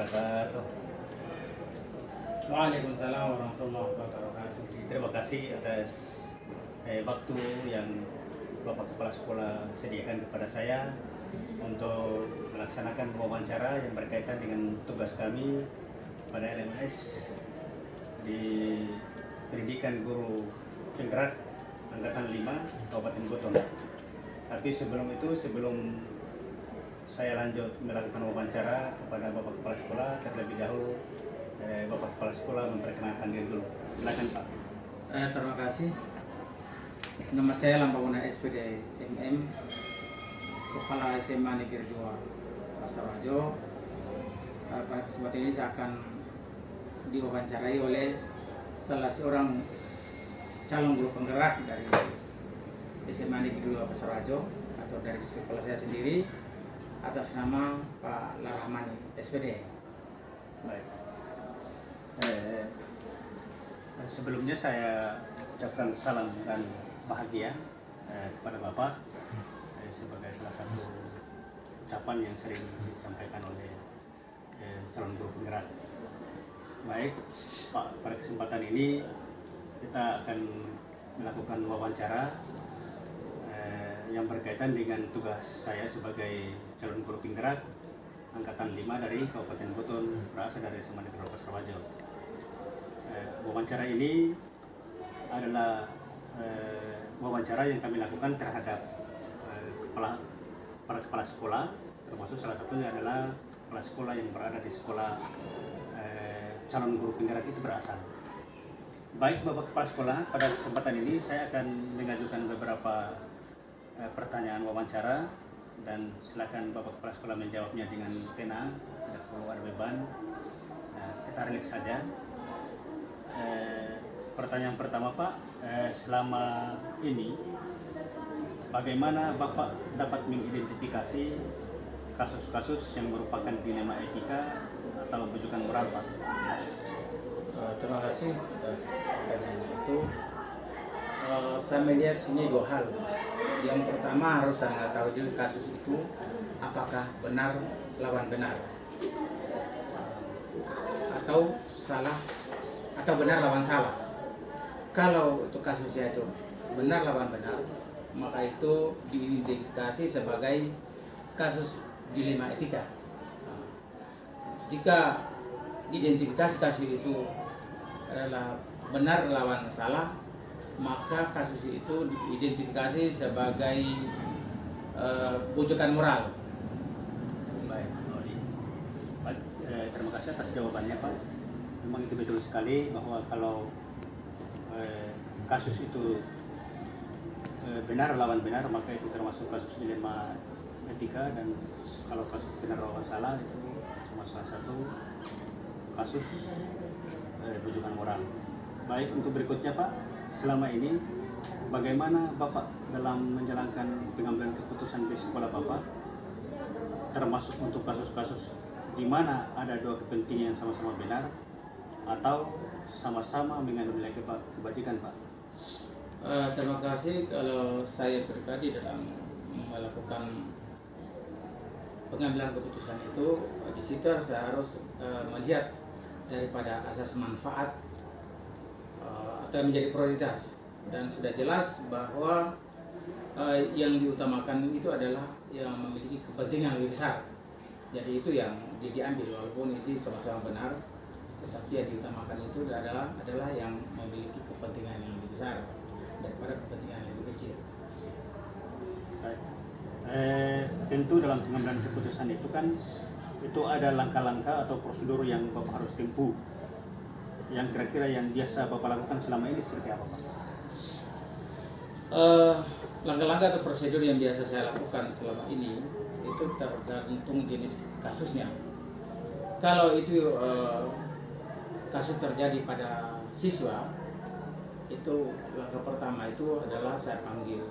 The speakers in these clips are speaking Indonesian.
wabarakatuh. Waalaikumsalam warahmatullahi wabarakatuh. Terima kasih atas waktu yang Bapak Kepala Sekolah sediakan kepada saya untuk melaksanakan wawancara yang berkaitan dengan tugas kami pada LMS di Pendidikan Guru Penggerak Angkatan 5 Kabupaten Buton. Tapi sebelum saya lanjut melakukan wawancara kepada Bapak Kepala Sekolah, terlebih dahulu Bapak Kepala Sekolah memperkenalkan diri dulu. Silakan Pak. Terima kasih. Nama saya Lampaguna SPD MM, Kepala SMA Negeri 2 Pasarajo. Pada kesempatan ini saya akan diwawancarai oleh salah seorang calon guru penggerak dari SMA Negeri 2 Pasarajo atau dari sekolah saya sendiri atas nama Pak Larahmani SPD. Baik. Sebelumnya saya ucapkan salam dan bahagia kepada Bapak sebagai salah satu ucapan yang sering disampaikan oleh calon guru penggerak. Baik, Pak, pada kesempatan ini kita akan melakukan wawancara yang berkaitan dengan tugas saya sebagai calon guru penggerak Angkatan 5 dari Kabupaten Buton, berasal dari SMA Negeri 2 Pasarajo. Wawancara ini adalah wawancara yang kami lakukan terhadap para kepala sekolah, termasuk salah satunya adalah kepala sekolah yang berada di sekolah calon guru penggerak itu berasal. Baik Bapak Kepala Sekolah, pada kesempatan ini saya akan mengajukan beberapa pertanyaan wawancara dan silakan Bapak Kepala Sekolah menjawabnya dengan tenang, tidak perlu ada beban. Kita relax saja. Pertanyaan pertama Pak, selama ini bagaimana Bapak dapat mengidentifikasi kasus-kasus yang merupakan dilema etika atau bujukan moral Pak? Terima kasih atas pertanyaan itu. Saya melihat sini dua hal. Yang pertama harus Anda tahu dulu kasus itu apakah benar lawan benar atau salah atau benar lawan salah. Kalau itu kasusnya itu benar lawan benar, maka itu diidentifikasi sebagai kasus dilema etika. Jika identifikasi kasus itu adalah benar lawan salah, maka kasus itu diidentifikasi sebagai bujukan moral. Baik, Baik, terima kasih atas jawabannya Pak. Memang itu betul sekali bahwa kalau kasus itu benar lawan benar, maka itu termasuk kasus dilema etika, dan kalau kasus benar lawan salah itu termasuk salah satu kasus bujukan moral. Baik, untuk berikutnya Pak, selama ini bagaimana Bapak dalam menjalankan pengambilan keputusan di sekolah Bapak, termasuk untuk kasus-kasus di mana ada dua kepentingan yang sama-sama benar atau sama-sama mengandung nilai kebajikan Pak? Terima kasih. Kalau saya pribadi dalam melakukan pengambilan keputusan itu, di situ saya harus melihat daripada asas manfaat atau yang menjadi prioritas, dan sudah jelas bahwa yang diutamakan itu adalah yang memiliki kepentingan lebih besar. Jadi itu yang diambil, walaupun itu sama-sama benar, tetapi yang diutamakan itu adalah yang memiliki kepentingan yang lebih besar daripada kepentingan yang lebih kecil. Tentu dalam pengambilan keputusan itu kan itu ada langkah-langkah atau prosedur yang Bapak harus tempuh. Yang kira-kira yang biasa Bapak lakukan selama ini seperti apa Pak? Langkah-langkah atau prosedur yang biasa saya lakukan selama ini itu tergantung jenis kasusnya. Kalau itu kasus terjadi pada siswa, itu langkah pertama itu adalah saya panggil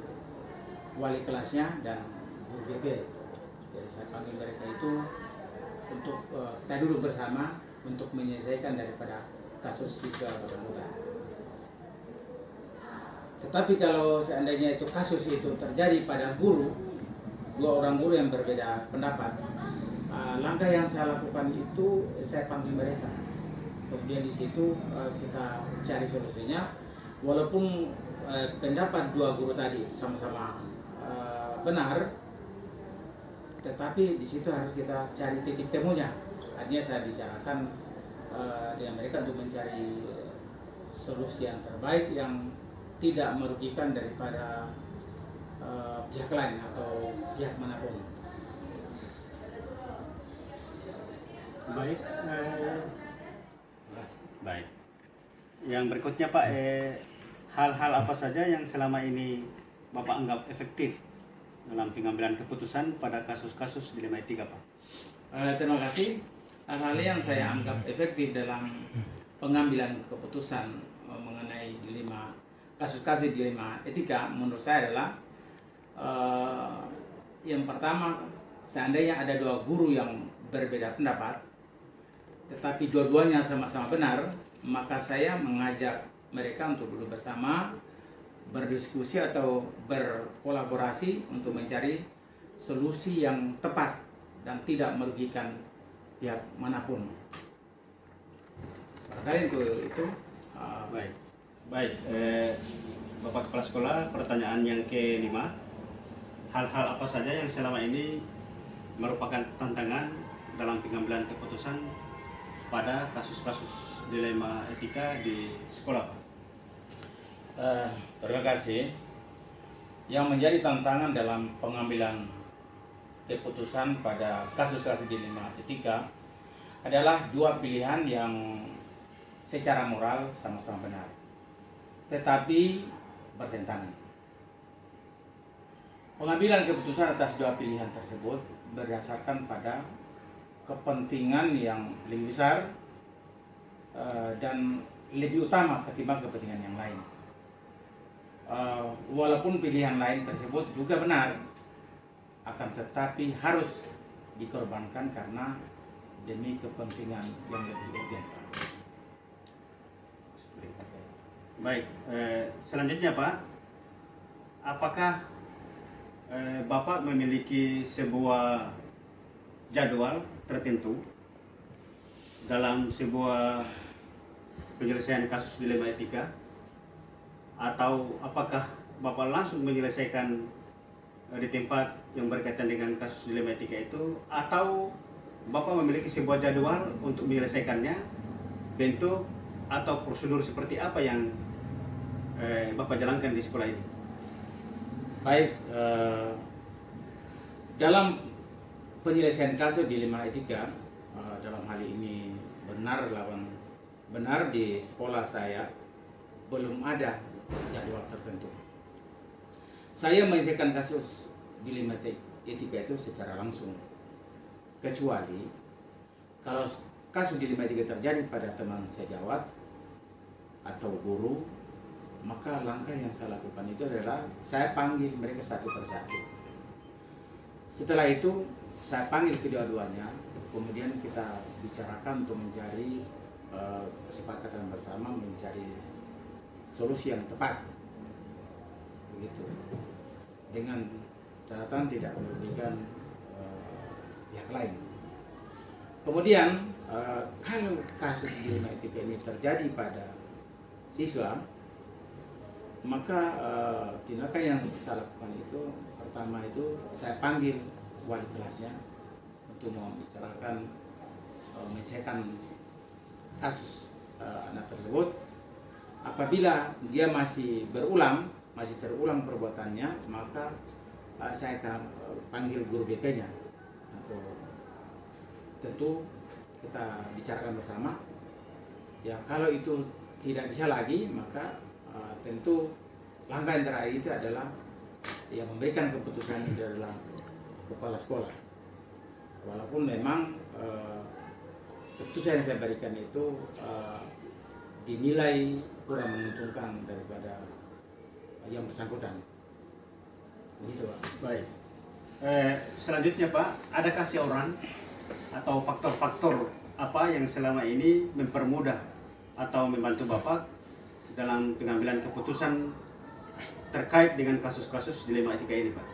wali kelasnya dan guru BP. Jadi saya panggil mereka itu untuk kita duduk bersama untuk menyelesaikan daripada kasus siswa bersangkutan. Tetapi kalau seandainya itu kasus itu terjadi pada guru, dua orang guru yang berbeda pendapat, langkah yang saya lakukan itu saya panggil mereka. Kemudian di situ kita cari solusinya. Walaupun pendapat dua guru tadi sama-sama benar, tetapi di situ harus kita cari titik temunya. Artinya saya bicarakan dengan mereka untuk mencari solusi yang terbaik yang tidak merugikan daripada pihak lain atau pihak manapun. Baik. Baik. Yang berikutnya Pak, hal-hal apa saja yang selama ini Bapak anggap efektif dalam pengambilan keputusan pada kasus-kasus dilema etika, Pak? Terima kasih. Hal-hal yang saya anggap efektif dalam pengambilan keputusan mengenai dilema kasus-kasus dilema etika menurut saya adalah yang pertama, seandainya ada dua guru yang berbeda pendapat tetapi dua-duanya sama-sama benar, maka saya mengajak mereka untuk duduk bersama, berdiskusi atau berkolaborasi untuk mencari solusi yang tepat dan tidak merugikan pihak manapun. Barangkali itu. Baik. Baik. Bapak Kepala Sekolah, pertanyaan yang ke-5. Hal-hal apa saja yang selama ini merupakan tantangan dalam pengambilan keputusan pada kasus-kasus dilema etika di sekolah, Pak? Terima kasih. Yang menjadi tantangan dalam pengambilan keputusan pada kasus-kasus dilema etika adalah dua pilihan yang secara moral sama-sama benar, tetapi bertentangan. Pengambilan keputusan atas dua pilihan tersebut berdasarkan pada kepentingan yang lebih besar dan lebih utama ketimbang kepentingan yang lain. Walaupun pilihan lain tersebut juga benar, akan tetapi harus dikorbankan karena demi kepentingan yang lebih urgen. Baik, selanjutnya Pak, apakah Bapak memiliki sebuah jadwal tertentu dalam sebuah penyelesaian kasus dilema etika, atau apakah Bapak langsung menyelesaikan di tempat yang berkaitan dengan kasus dilema etika itu, atau Bapak memiliki sebuah jadwal untuk menyelesaikannya, bentuk atau prosedur seperti apa yang Bapak jalankan di sekolah ini? Baik, dalam penyelesaian kasus dilema etika, dalam hal ini benar di sekolah saya belum ada jadwal tertentu. Saya menyelesaikan kasus dilema etika itu secara langsung, kecuali kalau kasus dilema etika terjadi pada teman sejawat atau guru, maka langkah yang saya lakukan itu adalah saya panggil mereka satu persatu. Setelah itu saya panggil kedua-duanya, kemudian kita bicarakan untuk mencari kesepakatan bersama, mencari solusi yang tepat, begitu, dengan catatan tidak merugikan pihak lain. Kemudian kalau kasus dilema etika ini terjadi pada siswa, maka tindakan yang saya lakukan itu pertama itu saya panggil wali kelasnya untuk membicarakan menyelesaikan kasus anak tersebut. Apabila dia masih terulang perbuatannya, maka saya akan panggil guru BP-nya untuk tentu kita bicarakan bersama. Ya, kalau itu tidak bisa lagi, maka tentu langkah yang terakhir itu adalah yang memberikan keputusan itu adalah kepala sekolah. Walaupun memang keputusan yang saya berikan itu dinilai kurang menguntungkan daripada yang bersangkutan. Begitu, Pak. Baik. Selanjutnya Pak, ada keseorangan atau faktor-faktor apa yang selama ini mempermudah atau membantu Bapak dalam pengambilan keputusan terkait dengan kasus-kasus dilema etika ini, Pak?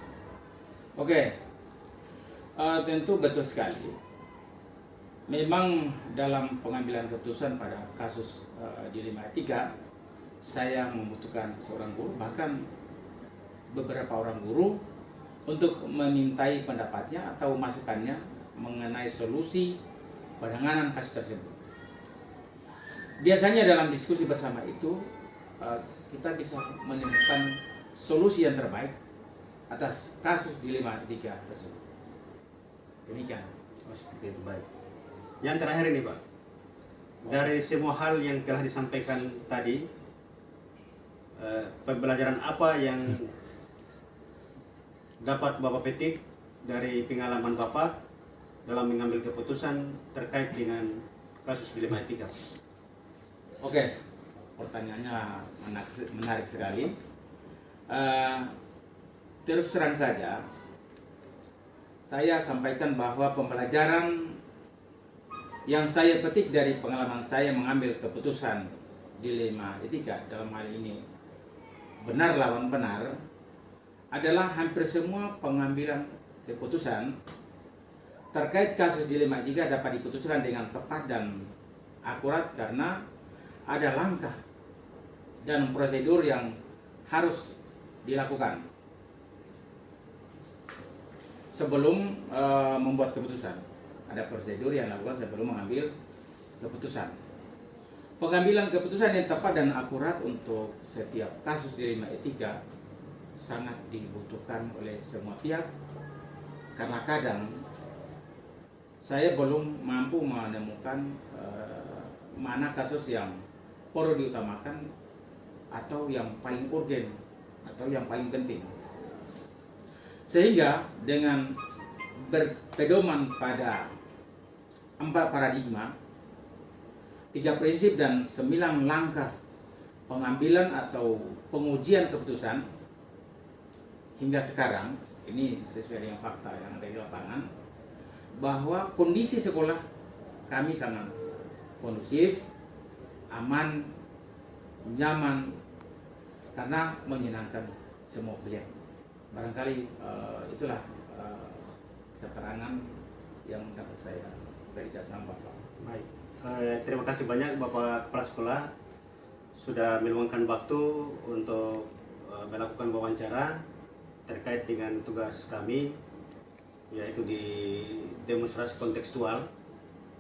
Oke, tentu betul sekali. memang dalam pengambilan keputusan pada kasus dilema etika, saya membutuhkan seorang guru, bahkan beberapa orang guru untuk memintai pendapatnya atau masukannya mengenai solusi penanganan kasus tersebut. Biasanya dalam diskusi bersama itu kita bisa menemukan solusi yang terbaik atas kasus dilema etika tersebut. Demikian. Oh, seperti itu, baik. Yang terakhir ini Pak, dari semua hal yang telah disampaikan tadi, pembelajaran apa yang dapat Bapak petik dari pengalaman Bapak dalam mengambil keputusan terkait dengan kasus dilema etika? Oke, pertanyaannya menarik sekali. Terus terang saja, saya sampaikan bahwa pembelajaran yang saya petik dari pengalaman saya mengambil keputusan dilema etika dalam hal ini benar lawan benar adalah hampir semua pengambilan keputusan terkait kasus dilema etika dapat diputuskan dengan tepat dan akurat karena ada langkah dan prosedur yang harus dilakukan sebelum membuat keputusan. Ada prosedur yang dilakukan sebelum mengambil keputusan. Pengambilan keputusan yang tepat dan akurat untuk setiap kasus dilema etika sangat dibutuhkan oleh semua pihak, karena kadang saya belum mampu menemukan mana kasus yang perlu diutamakan atau yang paling urgen atau yang paling penting. Sehingga dengan berpedoman pada 4 paradigma, 3 prinsip dan 9 langkah pengambilan atau pengujian keputusan hingga sekarang, ini sesuai dengan fakta yang ada di lapangan, bahwa kondisi sekolah kami sangat kondusif, aman, nyaman, karena menyenangkan semua pihak. Barangkali itulah keterangan yang dapat saya berikan sama Bapak. Baik, terima kasih banyak Bapak Kepala Sekolah sudah meluangkan waktu untuk melakukan wawancara terkait dengan tugas kami, yaitu di demonstrasi kontekstual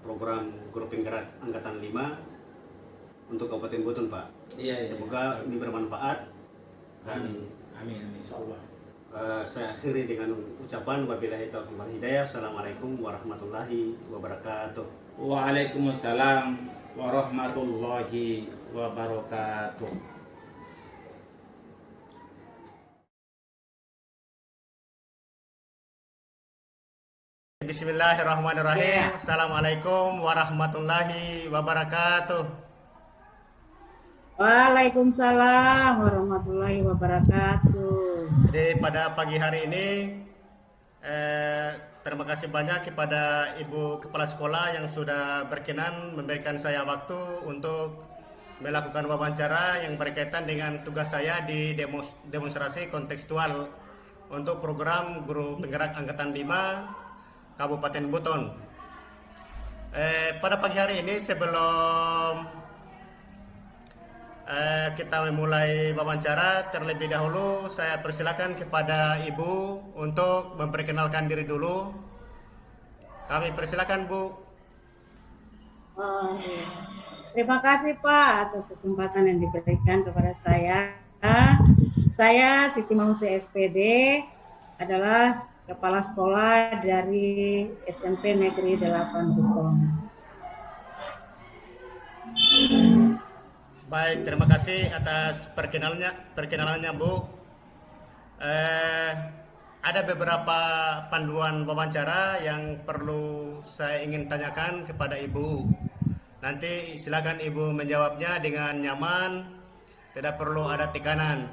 program Guru Penggerak Angkatan 5 untuk Kabupaten Buton, Pak. Iya, Semoga ini bermanfaat dan amin, insyaallah. Saya akhiri dengan ucapan wabillahi taufiq wal hidayah. Assalamualaikum warahmatullahi wabarakatuh. Waalaikumsalam warahmatullahi wabarakatuh. Bismillahirrahmanirrahim. Assalamualaikum warahmatullahi wabarakatuh. Waalaikumsalam warahmatullahi wabarakatuh. Jadi pada pagi hari ini terima kasih banyak kepada Ibu Kepala Sekolah yang sudah berkenan memberikan saya waktu untuk melakukan wawancara yang berkaitan dengan tugas saya di demonstrasi kontekstual untuk program Guru Penggerak Angkatan 5 Kabupaten Buton. Pada pagi hari ini sebelum kita memulai wawancara, terlebih dahulu saya persilakan kepada Ibu untuk memperkenalkan diri dulu. Kami persilakan, Bu. Oh, iya. Terima kasih Pak atas kesempatan yang diberikan kepada saya. Saya Siti Mausi SPD, adalah Kepala Sekolah dari SMP Negeri 8 Buton. Baik, terima kasih atas perkenalannya Bu. Ada beberapa panduan wawancara yang perlu saya ingin tanyakan kepada Ibu. Nanti silakan Ibu menjawabnya dengan nyaman, tidak perlu ada tekanan.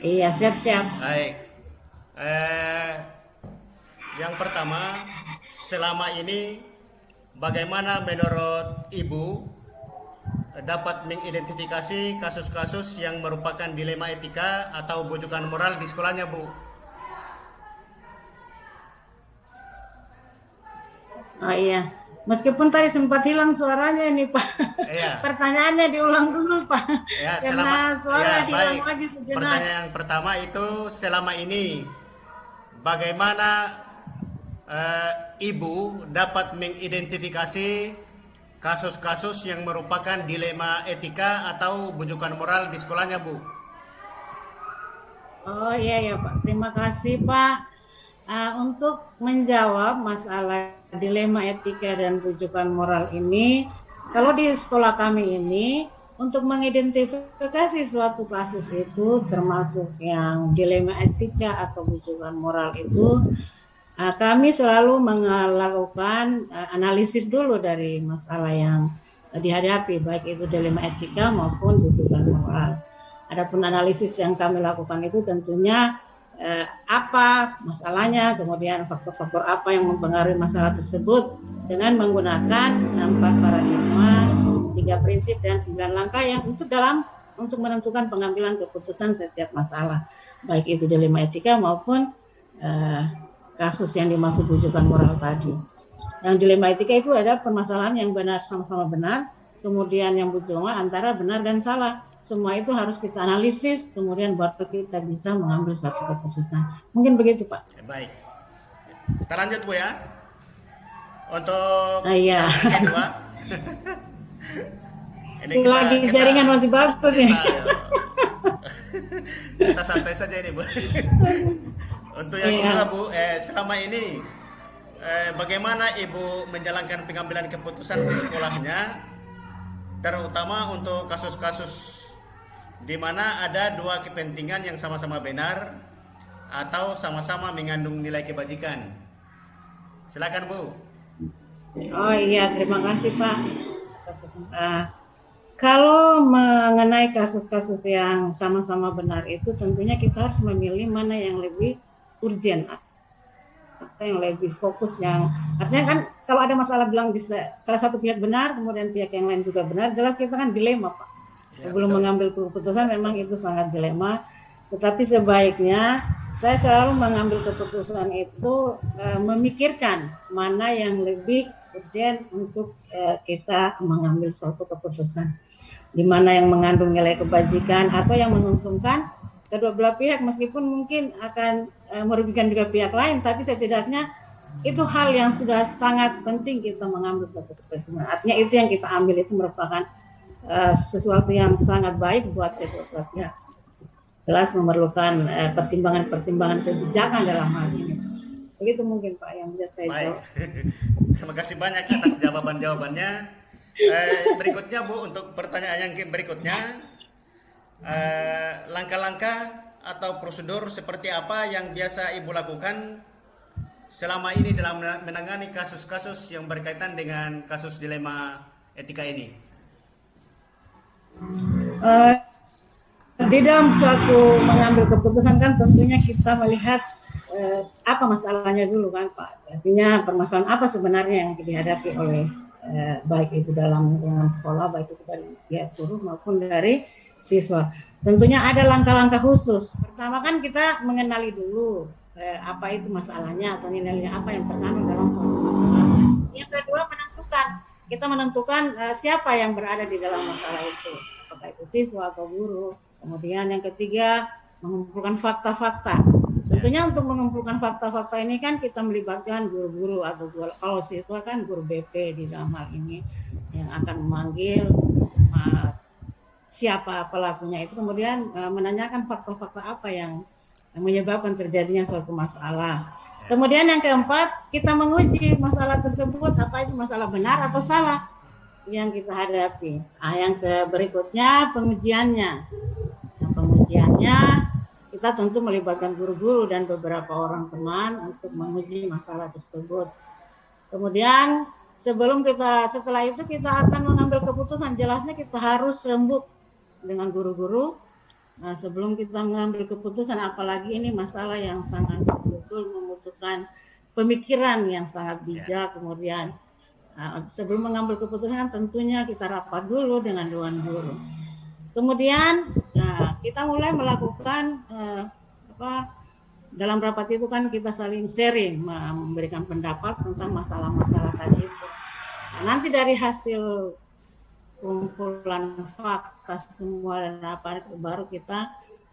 Iya, siap-siap. Baik. Yang pertama, selama ini bagaimana menurut Ibu dapat mengidentifikasi kasus-kasus yang merupakan dilema etika atau bujukan moral di sekolahnya, Bu? Oh iya, Meskipun tadi sempat hilang suaranya nih Pak. Iya. Pertanyaannya diulang dulu Pak. Ya, Karena suara ya, hilang baik. lagi sejenak. Pertanyaan yang pertama itu, selama ini bagaimana Ibu dapat mengidentifikasi kasus-kasus yang merupakan dilema etika atau bujukan moral di sekolahnya, Bu? Oh iya ya Pak, terima kasih Pak. Untuk menjawab masalah dilema etika dan rujukan moral ini, kalau di sekolah kami ini, untuk mengidentifikasi suatu kasus itu, termasuk yang dilema etika atau rujukan moral itu, kami selalu melakukan analisis dulu dari masalah yang dihadapi, baik itu dilema etika maupun rujukan moral. Adapun analisis yang kami lakukan itu tentunya apa masalahnya, kemudian faktor-faktor apa yang mempengaruhi masalah tersebut dengan menggunakan 4 paradigma, 3 prinsip dan 9 langkah yang untuk menentukan pengambilan keputusan setiap masalah, baik itu dilema etika maupun kasus yang dimaksud rujukan moral tadi. Yang dilema etika itu ada permasalahan yang benar sama-sama benar, kemudian yang bujukan antara benar dan salah. Semua itu harus kita analisis, kemudian baru kita bisa mengambil suatu keputusan. Mungkin begitu, Pak. Baik. Kita lanjut, Bu ya. Untuk iya. yang kedua. Ini lagi jaringan masih bagus ya. Kita santai saja ini, Bu. Untuk yang kedua, Bu, selama ini bagaimana Ibu menjalankan pengambilan keputusan di sekolahnya, terutama untuk kasus-kasus di mana ada 2 kepentingan yang sama-sama benar atau sama-sama mengandung nilai kebajikan. Silakan, Bu. Oh iya, terima kasih Pak. Kalau mengenai kasus-kasus yang sama-sama benar itu, tentunya kita harus memilih mana yang lebih urgent, apa yang lebih fokus, yang artinya kan kalau ada masalah bilang bisa salah satu pihak benar, kemudian pihak yang lain juga benar, jelas kita kan dilema, Pak. Sebelum mengambil keputusan memang itu sangat dilema, tetapi sebaiknya saya selalu mengambil keputusan itu memikirkan mana yang lebih urgent untuk kita mengambil suatu keputusan, di mana yang mengandung nilai kebajikan atau yang menguntungkan kedua belah pihak, meskipun mungkin akan merugikan juga pihak lain, tapi setidaknya itu hal yang sudah sangat penting kita mengambil suatu keputusan. Artinya itu yang kita ambil itu merupakan sesuatu yang sangat baik buat kedua belah pihak. Jelas memerlukan pertimbangan-pertimbangan kebijakan dalam hal ini. Begitu mungkin Pak yang bisa saya jawab. Terima kasih banyak atas jawaban-jawabannya. Berikutnya, Bu, untuk pertanyaan yang berikutnya, langkah-langkah atau prosedur seperti apa yang biasa Ibu lakukan selama ini dalam menangani kasus-kasus yang berkaitan dengan kasus dilema etika ini? Di dalam suatu mengambil keputusan kan tentunya kita melihat apa masalahnya dulu kan Pak. Artinya permasalahan apa sebenarnya yang dihadapi oleh baik itu dalam lingkungan sekolah, baik itu dari pihak guru maupun dari siswa. Tentunya ada langkah-langkah khusus. Pertama kan kita mengenali dulu apa itu masalahnya atau nilainya apa yang terkandung dalam suatu masalah. Yang kedua kita menentukan siapa yang berada di dalam masalah itu, apakah itu siswa atau guru. Kemudian yang ketiga mengumpulkan fakta-fakta. Tentunya untuk mengumpulkan fakta-fakta ini kan kita melibatkan guru-guru atau kalau siswa kan guru BP di dalam hal ini yang akan memanggil siapa pelakunya itu, kemudian menanyakan fakta-fakta apa yang menyebabkan terjadinya suatu masalah. Kemudian yang keempat, kita menguji masalah tersebut, apa itu masalah benar atau salah yang kita hadapi. Yang berikutnya pengujiannya. Pengujiannya kita tentu melibatkan guru-guru dan beberapa orang teman untuk menguji masalah tersebut. Kemudian setelah itu kita akan mengambil keputusan. Jelasnya kita harus rembuk dengan guru-guru sebelum kita mengambil keputusan, apalagi ini masalah yang sangat betul membutuhkan pemikiran yang sangat bijak. Kemudian sebelum mengambil keputusan tentunya kita rapat dulu dengan dewan guru. Kemudian kita mulai melakukan dalam rapat itu kan kita saling sharing, memberikan pendapat tentang masalah-masalah tadi itu. Nanti dari hasil kumpulan fakta semua dan apa itu baru kita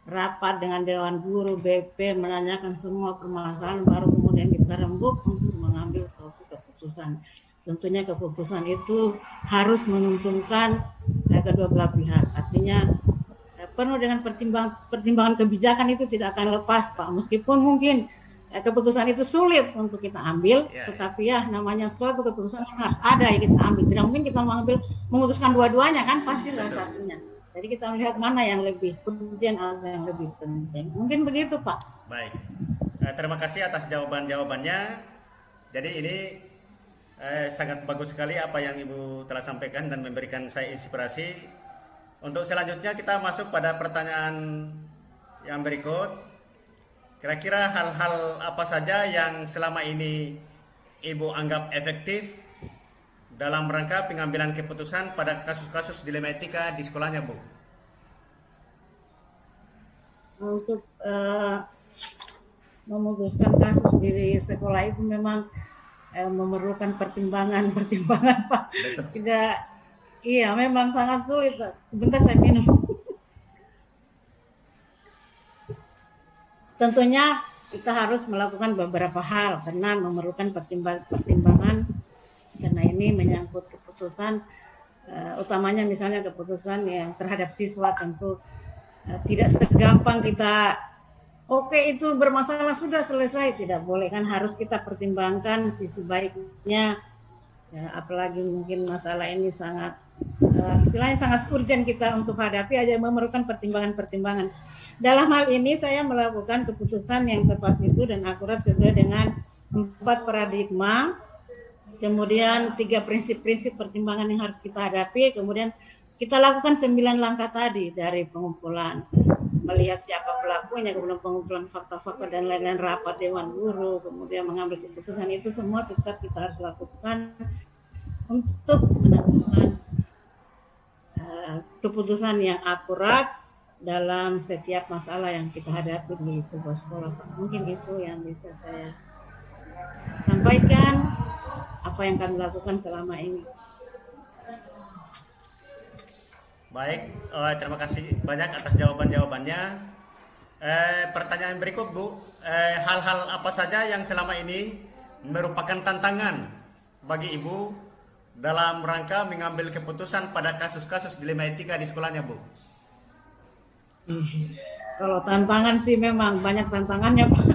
rapat dengan Dewan Guru BP menanyakan semua permasalahan, baru kemudian kita rembuk untuk mengambil suatu keputusan. Tentunya keputusan itu harus menguntungkan kedua belah pihak. Artinya penuh dengan pertimbangan kebijakan, itu tidak akan lepas Pak. Meskipun mungkin keputusan itu sulit untuk kita ambil, tetapi ya namanya suatu keputusan harus ada yang kita ambil. Tidak mungkin kita memutuskan dua-duanya kan, pasti salah satunya. Jadi kita melihat mana yang lebih urgent atau yang lebih penting. Mungkin begitu Pak. Baik, terima kasih atas jawaban-jawabannya. Jadi ini sangat bagus sekali apa yang Ibu telah sampaikan dan memberikan saya inspirasi. Untuk selanjutnya kita masuk pada pertanyaan yang berikut. Kira-kira hal-hal apa saja yang selama ini Ibu anggap efektif dalam rangka pengambilan keputusan pada kasus-kasus dilema etika di sekolahnya, Bu? Untuk memutuskan kasus di sekolah itu memang memerlukan pertimbangan Pak. Betul. Tidak, iya memang sangat sulit Pak. Sebentar saya minum. Tentunya kita harus melakukan beberapa hal karena memerlukan pertimbangan karena ini menyangkut keputusan utamanya misalnya keputusan yang terhadap siswa. Tentu tidak segampang kita oke itu bermasalah sudah selesai, tidak boleh kan, harus kita pertimbangkan sisi baiknya ya, apalagi mungkin masalah ini sangat istilahnya sangat urgent kita untuk hadapi, aja memerlukan pertimbangan-pertimbangan. Dalam hal ini saya melakukan keputusan yang tepat itu dan akurat sesuai dengan 4 paradigma, kemudian 3 prinsip-prinsip pertimbangan yang harus kita hadapi, kemudian kita lakukan 9 langkah tadi dari pengumpulan, melihat siapa pelakunya, kemudian pengumpulan fakta-fakta dan lain-lain, rapat Dewan Guru, kemudian mengambil keputusan, itu semua tetap kita harus lakukan untuk menentukan keputusan yang akurat dalam setiap masalah yang kita hadapi di sebuah sekolah. Mungkin itu yang bisa saya sampaikan apa yang kami lakukan selama ini. Baik, terima kasih banyak atas jawaban-jawabannya. Pertanyaan berikut, Bu, hal-hal apa saja yang selama ini merupakan tantangan bagi Ibu dalam rangka mengambil keputusan pada kasus-kasus dilema etika di sekolahnya, Bu? Kalau tantangan sih memang banyak tantangannya, Pak.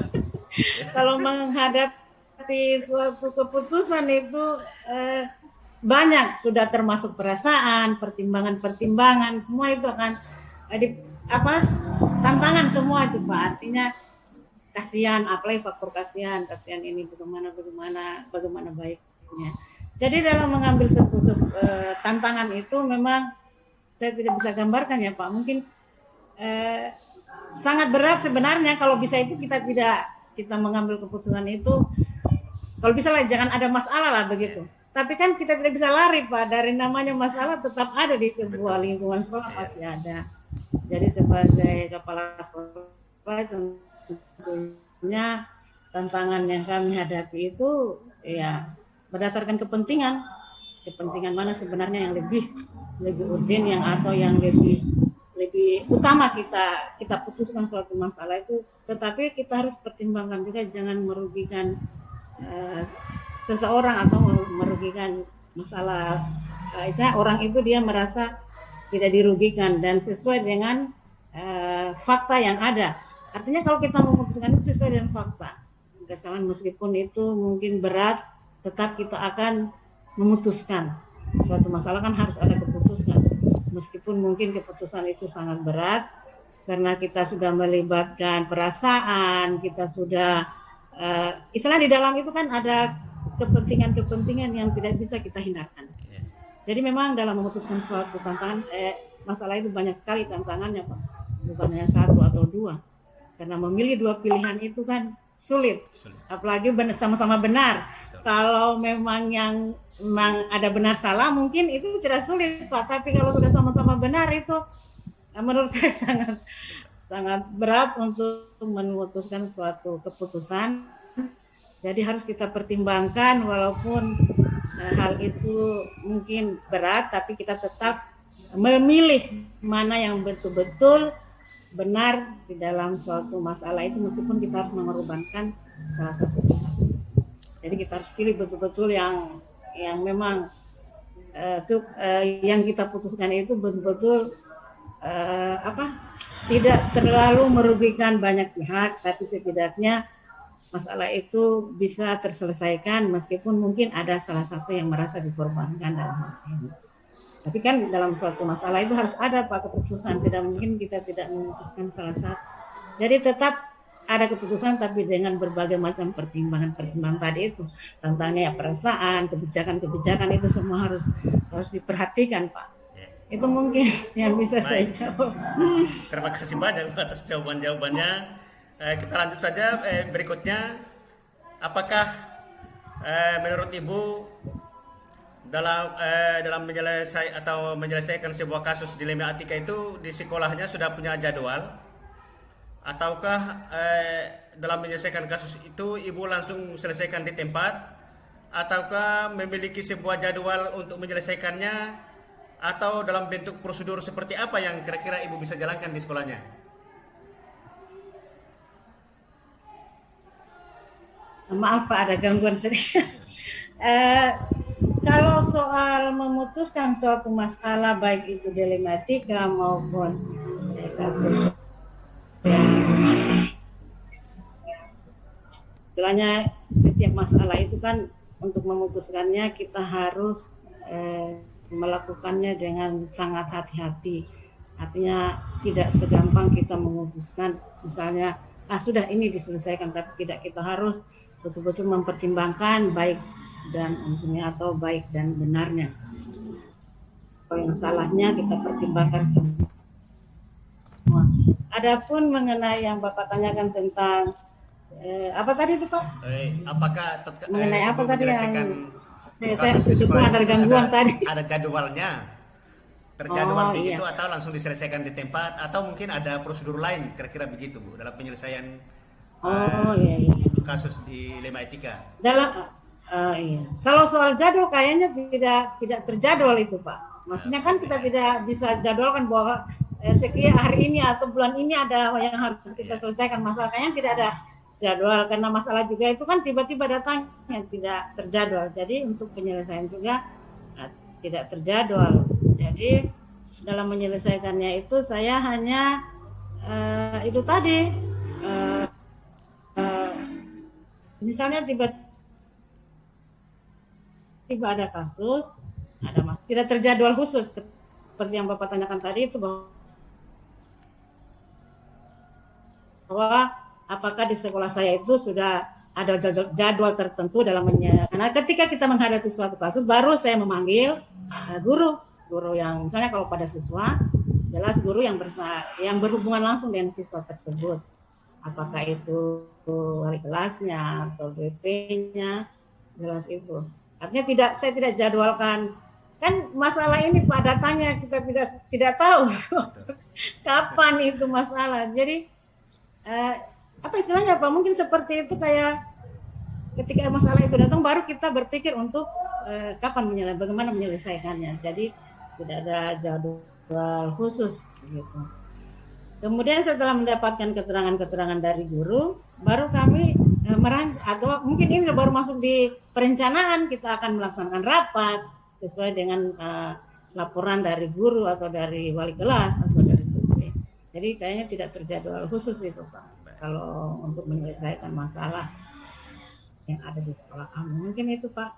Kalau menghadapi suatu keputusan itu banyak, sudah termasuk perasaan, pertimbangan-pertimbangan, semua itu akan tantangan semua itu Pak. Artinya kasihan, apalagi faktor kasihan ini bagaimana baiknya. Jadi dalam mengambil satu tantangan itu memang saya tidak bisa gambarkan ya Pak. Mungkin sangat berat sebenarnya kalau bisa itu kita mengambil keputusan itu. Kalau bisa lah jangan ada masalah lah begitu. Tapi kan kita tidak bisa lari Pak dari namanya masalah, tetap ada di sebuah lingkungan sekolah pasti ada. Jadi sebagai kepala sekolah tentunya tantangan yang kami hadapi itu ya berdasarkan kepentingan mana sebenarnya yang lebih urgent atau yang lebih utama kita putuskan suatu masalah itu. Tetapi kita harus pertimbangkan juga jangan merugikan seseorang atau merugikan masalah orang itu dia merasa tidak dirugikan dan sesuai dengan fakta yang ada. Artinya kalau kita memutuskan itu sesuai dengan fakta, kesalahan meskipun itu mungkin berat, tetap kita akan memutuskan suatu masalah kan harus ada keputusan. Meskipun mungkin keputusan itu sangat berat karena kita sudah melibatkan perasaan, kita sudah istilah di dalam itu kan ada kepentingan yang tidak bisa kita hindarkan. Jadi memang dalam memutuskan suatu tantangan masalah itu banyak sekali tantangannya Pak. Bukan hanya 1 atau 2. Karena memilih 2 pilihan itu kan sulit. Apalagi sama-sama benar. Kalau memang ada benar salah mungkin itu tidak sulit Pak. Tapi kalau sudah sama-sama benar itu menurut saya sangat berat untuk memutuskan suatu keputusan. Jadi harus kita pertimbangkan walaupun hal itu mungkin berat, tapi kita tetap memilih mana yang betul-betul benar di dalam suatu masalah itu, meskipun kita harus mengorbankan salah satu pihak. Jadi kita harus pilih betul-betul yang memang yang kita putuskan itu betul-betul tidak terlalu merugikan banyak pihak, tapi setidaknya masalah itu bisa terselesaikan meskipun mungkin ada salah satu yang merasa dikorbankan dalam hal ini. Tapi kan dalam suatu masalah itu harus ada Pak keputusan, tidak mungkin kita tidak memutuskan salah satu. Jadi tetap ada keputusan, tapi dengan berbagai macam pertimbangan tadi itu, tentangnya perasaan, kebijakan itu semua harus diperhatikan Pak. Itu mungkin yang bisa saya jawab. Terima kasih banyak atas jawaban-jawabannya. Kita lanjut saja berikutnya. Apakah menurut Ibu dalam menyelesaikan sebuah kasus dilema etika itu di sekolahnya sudah punya jadwal, ataukah dalam menyelesaikan kasus itu Ibu langsung selesaikan di tempat, ataukah memiliki sebuah jadwal untuk menyelesaikannya, atau dalam bentuk prosedur seperti apa yang kira-kira Ibu bisa jalankan di sekolahnya? Maaf Pak, ada gangguan sedikit. Kalau soal memutuskan suatu masalah, baik itu dilema etika maupun kasus istilahnya, setiap masalah itu kan untuk memutuskannya kita harus melakukannya dengan sangat hati-hati. Artinya tidak segampang kita memutuskan misalnya sudah ini diselesaikan, tapi tidak, kita harus betul-betul mempertimbangkan baik dan untungnya atau baik dan benarnya. Kalau yang salahnya kita pertimbangkan semua. Adapun mengenai yang Bapak tanyakan tentang apa tadi itu Pak? Apakah mengenai apa tadi yang saya sekolah ada gangguan tadi? Ada jadwalnya, terjadwal begitu, iya. atau langsung diselesaikan di tempat, atau mungkin ada prosedur lain kira-kira begitu Bu dalam penyelesaian iya. kasus dilema etika? Iya. Kalau soal jadwal kayaknya tidak terjadwal itu Pak. Maksudnya kan kita tidak bisa jadwalkan bahwa sekian hari ini atau bulan ini ada yang harus kita selesaikan. Masalahnya tidak ada jadwal, karena masalah juga itu kan tiba-tiba datangnya, tidak terjadwal. Jadi untuk penyelesaian juga tidak terjadwal. Jadi dalam menyelesaikannya itu saya hanya itu tadi misalnya tiba-tiba ada kasus, tidak terjadwal khusus seperti yang Bapak tanyakan tadi itu, bahwa apakah di sekolah saya itu sudah ada jadwal tertentu dalam karena ketika kita menghadapi suatu kasus baru saya memanggil guru yang misalnya kalau pada siswa jelas guru yang berhubungan langsung dengan siswa tersebut, apakah itu wali kelasnya atau BP-nya, jelas itu. Artinya saya tidak jadwalkan, kan masalah ini Pak datangnya kita tidak tahu kapan itu masalah. Jadi apa istilahnya Pak, mungkin seperti itu, kayak ketika masalah itu datang baru kita berpikir untuk bagaimana menyelesaikannya. Jadi tidak ada jadwal khusus gitu. Kemudian setelah mendapatkan keterangan dari guru, baru kami atau mungkin ini baru masuk di perencanaan, kita akan melaksanakan rapat sesuai dengan laporan dari guru atau dari wali kelas atau dari BP. Jadi kayaknya tidak terjadwal khusus itu Pak, kalau untuk menyelesaikan masalah yang ada di sekolah kami. Mungkin itu Pak.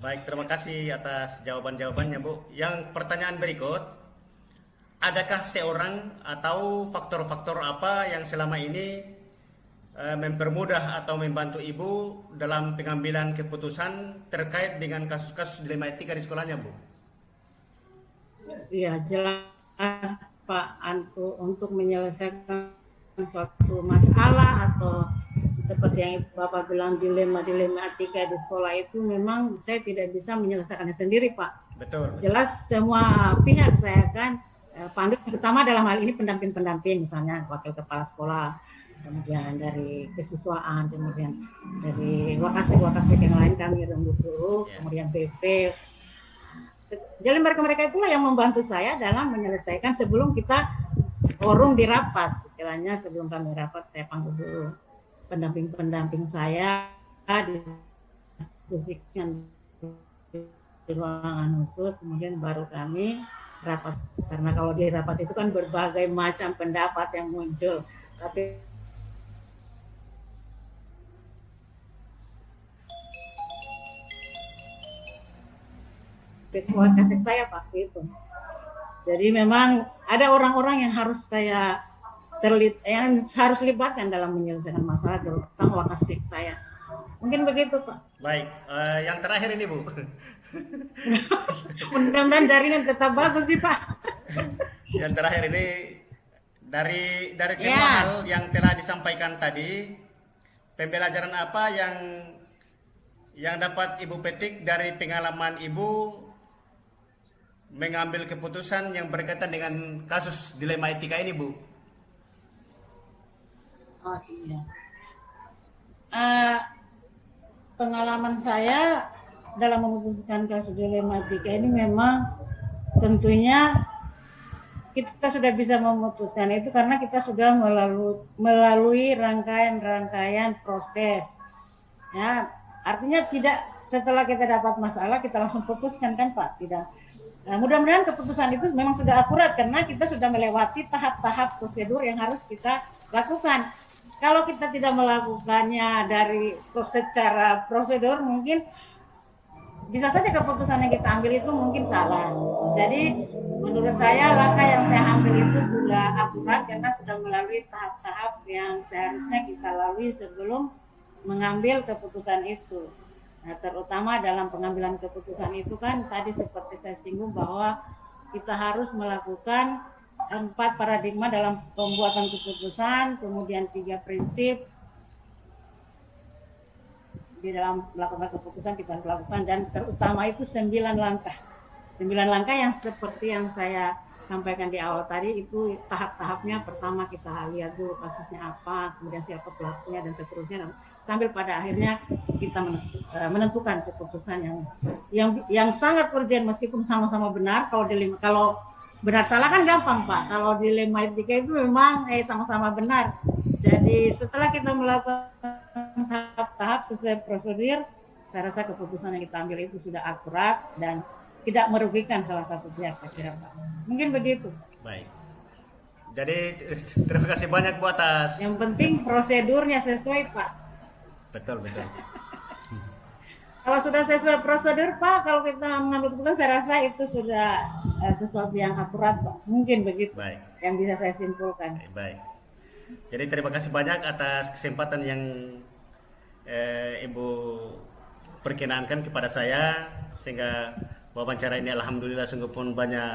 Baik, terima kasih atas jawaban-jawabannya Bu. Yang pertanyaan berikut, adakah seorang atau faktor-faktor apa yang selama ini mempermudah atau membantu Ibu dalam pengambilan keputusan terkait dengan kasus-kasus dilema etika di sekolahnya Bu? Iya, jelas Pak, untuk menyelesaikan suatu masalah atau seperti yang Bapak bilang dilema etika di sekolah itu, memang saya tidak bisa menyelesaikannya sendiri Pak. Betul. Jelas semua pihak saya akan panggil, terutama dalam hal ini pendamping-pendamping, misalnya wakil kepala sekolah, kemudian dari kesiswaan, kemudian dari wakasek yang lain kami rembuk dulu, kemudian BP. Jadi mereka itulah yang membantu saya dalam menyelesaikan sebelum kita forum di rapat. Istilahnya sebelum kami rapat saya panggil dulu pendamping saya diskusikan di ruangan khusus, kemudian baru kami rapat. Karena kalau di rapat itu kan berbagai macam pendapat yang muncul, tapi ketua kasek saya Pak itu. Jadi memang ada orang-orang yang harus saya yang harus libatkan dalam menyelesaikan masalah, terutama wakasek saya. Mungkin begitu Pak. Baik, yang terakhir ini Bu. Mudah-mudahan jaringan tetap bagus sih Pak. Yang terakhir ini dari semua hal yang telah disampaikan tadi, pembelajaran apa yang dapat Ibu petik dari pengalaman Ibu mengambil keputusan yang berkaitan dengan kasus dilema etika ini, Bu? Oh iya. Pengalaman saya dalam memutuskan kasus dilema etika ini memang tentunya kita sudah bisa memutuskan itu karena kita sudah melalui rangkaian proses. Ya, artinya tidak setelah kita dapat masalah kita langsung putuskan kan Pak, tidak. Nah, mudah-mudahan keputusan itu memang sudah akurat karena kita sudah melewati tahap-tahap prosedur yang harus kita lakukan. Kalau kita tidak melakukannya dari secara prosedur, mungkin bisa saja keputusan yang kita ambil itu mungkin salah. Jadi menurut saya langkah yang saya ambil itu sudah akurat karena sudah melalui tahap-tahap yang seharusnya kita lalui sebelum mengambil keputusan itu. Nah, terutama dalam pengambilan keputusan itu kan tadi seperti saya singgung bahwa kita harus melakukan 4 paradigma dalam pembuatan keputusan, kemudian 3 prinsip di dalam melakukan keputusan kita harus lakukan, dan terutama itu 9 langkah. 9 langkah yang seperti yang saya sampaikan di awal tadi itu tahap-tahapnya. Pertama kita lihat dulu kasusnya apa, kemudian siapa pelakunya dan seterusnya, dan sambil pada akhirnya kita menentukan keputusan yang sangat urgent meskipun sama-sama benar. Kalau benar salah kan gampang Pak. Kalau dilema etika itu memang sama-sama benar. Jadi setelah kita melakukan tahap-tahap sesuai prosedur, saya rasa keputusan yang kita ambil itu sudah akurat dan tidak merugikan salah satu pihak, saya kira Pak. Mungkin begitu. Baik. Jadi terima kasih banyak Bu atas. Yang penting prosedurnya sesuai Pak. Betul. Kalau sudah sesuai prosedur Pak, kalau kita mengambil keputusan saya rasa itu sudah sesuatu yang akurat Pak. Mungkin begitu. Baik. Yang bisa saya simpulkan. Baik. Jadi terima kasih banyak atas kesempatan yang Ibu perkenankan kepada saya, sehingga wawancara ini alhamdulillah sungguh pun banyak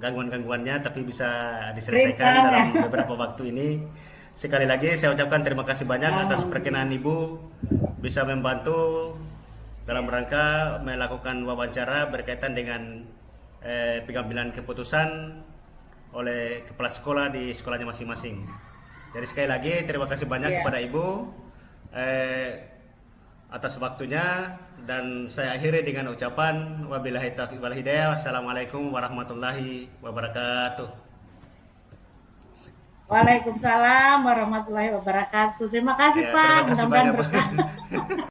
gangguan-gangguannya tapi bisa diselesaikan dalam beberapa waktu ini. Sekali lagi saya ucapkan terima kasih banyak atas perkenan Ibu bisa membantu dalam rangka melakukan wawancara berkaitan dengan pengambilan keputusan oleh kepala sekolah di sekolahnya masing-masing. Jadi sekali lagi terima kasih banyak kepada Ibu atas waktunya, dan saya akhiri dengan ucapan wabillahi taufiq wal hidayah. Wassalamualaikum warahmatullahi wabarakatuh. Waalaikumsalam warahmatullahi wabarakatuh. Terima kasih Pak. Terima kasih banyak, Mudah-mudahan berkah.